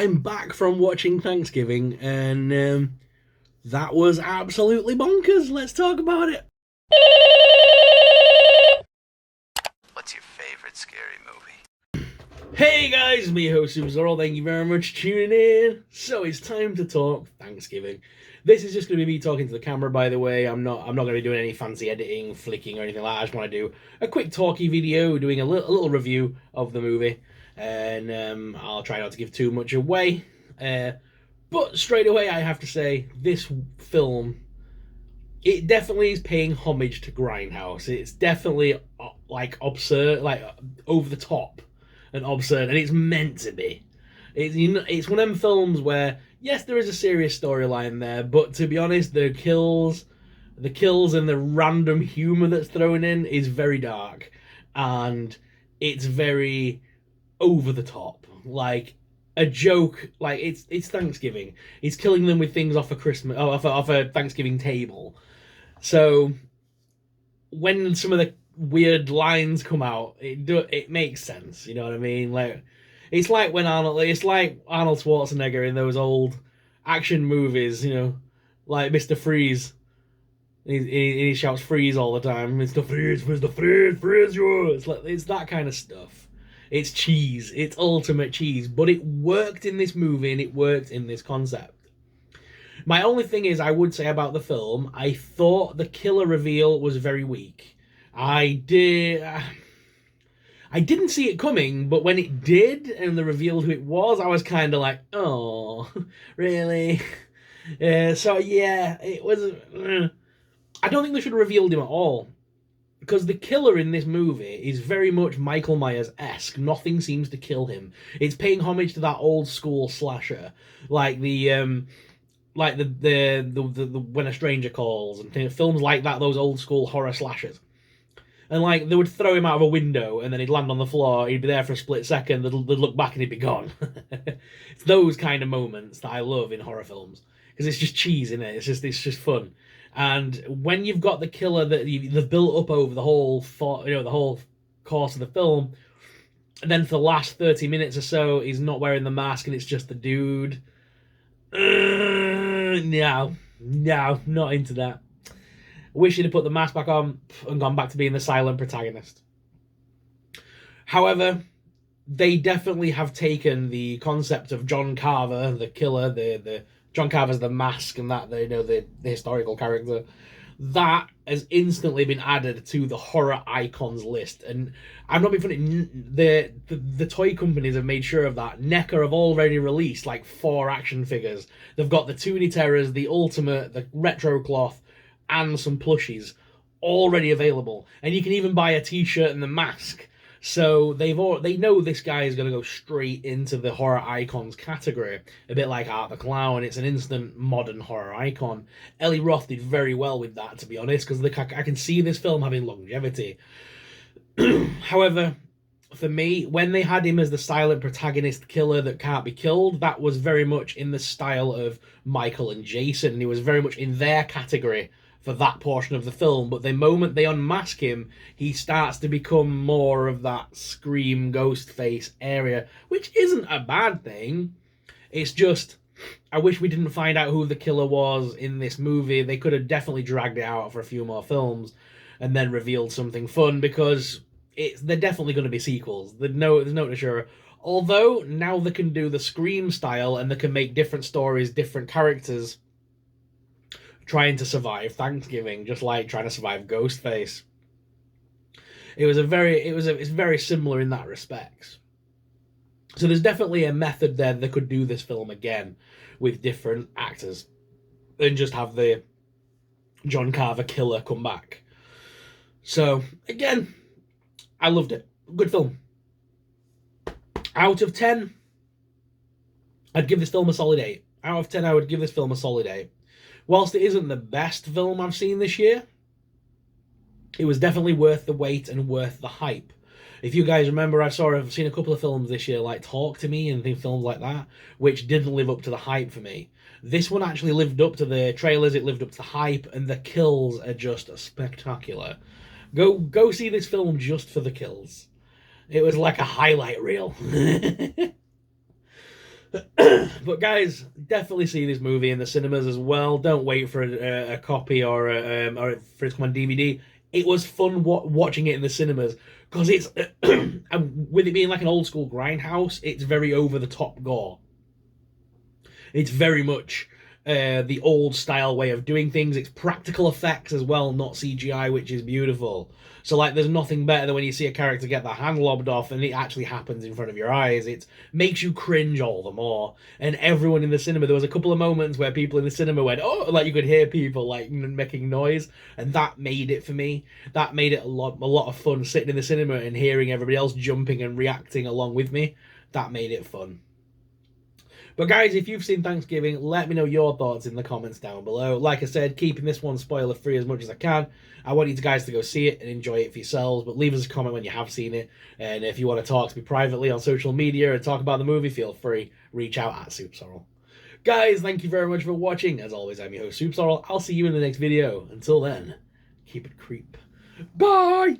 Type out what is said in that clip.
I'm back from watching Thanksgiving, and that was absolutely bonkers. Let's talk about it. What's your favorite scary movie? Hey guys, me host SuperSorrell. Thank you very much for tuning in. So it's time to talk Thanksgiving. This is just going to be me talking to the camera, by the way. I'm not going to be doing any fancy editing, flicking, or anything like that. I just want to do a quick talky video, doing a little review of the movie, and I'll try not to give too much away. But straight away, I have to say, this film, it definitely is paying homage to Grindhouse. It's definitely like absurd, like over the top and absurd, and it's meant to be. It's one of them films where yes, there is a serious storyline there, but to be honest, the kills and the random humor that's thrown in is very dark, and it's very over the top. Like a joke, like it's Thanksgiving. It's killing them with things off a Christmas, off a Thanksgiving table. So when some of the weird lines come out, it makes sense. You know what I mean? Like it's like Arnold Schwarzenegger in those old action movies. You know, like Mr. Freeze. He shouts freeze all the time. Mr. Freeze, Mr. Freeze, freeze you. It's that kind of stuff. It's cheese. It's ultimate cheese. But it worked in this movie and it worked in this concept. My only thing is, I would say about the film, I thought the killer reveal was very weak. I didn't see it coming, but when it did and the reveal who it was, I was kind of like, oh, really? So yeah, it was. I don't think they should have revealed him at all, because the killer in this movie is very much Michael Myers-esque. Nothing seems to kill him. It's paying homage to that old school slasher, like the When a Stranger Calls and films like that, those old school horror slashers. And like they would throw him out of a window and then he'd land on the floor, he'd be there for a split second, they'd look back and he'd be gone. It's those kind of moments that I love in horror films, because it's just cheese in it. It's just fun. And when you've got the killer that they've built up over the whole the whole course of the film, and then for the last 30 minutes or so he's not wearing the mask and it's just the dude. No, not into that. Wish he'd have put the mask back on and gone back to being the silent protagonist. However, they definitely have taken the concept of John Carver, the killer, the John Carver's the mask, and that the historical character, that has instantly been added to the horror icons list. And I'm not being funny, the toy companies have made sure of that. NECA have already released like 4 action figures. They've got the Toonie Terrors, the Ultimate, the Retro Cloth, and some plushies already available. And you can even buy a t-shirt and the mask. So they know this guy is going to go straight into the horror icons category, a bit like Art the Clown. It's an instant modern horror icon. Eli Roth did very well with that, to be honest, because I can see this film having longevity. However, for me, when they had him as the silent protagonist killer that can't be killed, that was very much in the style of Michael and Jason. He was very much in their category for that portion of the film, but the moment they unmask him, he starts to become more of that Scream ghost face area, which isn't a bad thing. It's just, I wish we didn't find out who the killer was in this movie. They could have definitely dragged it out for a few more films and then revealed something fun, because they're definitely going to be sequels. There's no sure. Although now they can do the Scream style and they can make different stories, different characters trying to survive Thanksgiving, just like trying to survive Ghostface. It's very similar in that respect. So there's definitely a method there that could do this film again with different actors and just have the John Carver killer come back. So again, I loved it. Good film. Out of 10, I'd give this film a solid 8. Out of 10, I would give this film a solid 8. Whilst it isn't the best film I've seen this year, it was definitely worth the wait and worth the hype. If you guys remember, I've seen a couple of films this year, like Talk to Me and films like that, which didn't live up to the hype for me. This one actually lived up to the trailers, it lived up to the hype, and the kills are just spectacular. Go see this film just for the kills. It was like a highlight reel. But guys, definitely see this movie in the cinemas as well. Don't wait for a copy or for it to come on DVD. It was fun watching it in the cinemas because it's with it being like an old school grindhouse. It's very over the top gore. It's very much the old style way of doing things. It's practical effects as well, not CGI, which is beautiful. So like, there's nothing better than when you see a character get their hand lobbed off and it actually happens in front of your eyes. It makes you cringe all the more. And everyone in the cinema, there was a couple of moments where people in the cinema went, oh, like you could hear people like making noise, and that made it for me. That made it a lot of fun sitting in the cinema and hearing everybody else jumping and reacting along with me. That made it fun. But guys, if you've seen Thanksgiving, let me know your thoughts in the comments down below. Like I said, keeping this one spoiler free as much as I can. I want you guys to go see it and enjoy it for yourselves, but leave us a comment when you have seen it. And if you want to talk to me privately on social media or talk about the movie, feel free. Reach out at SuperSorrell. Guys, thank you very much for watching. As always, I'm your host, SuperSorrell. I'll see you in the next video. Until then, keep it creep. Bye!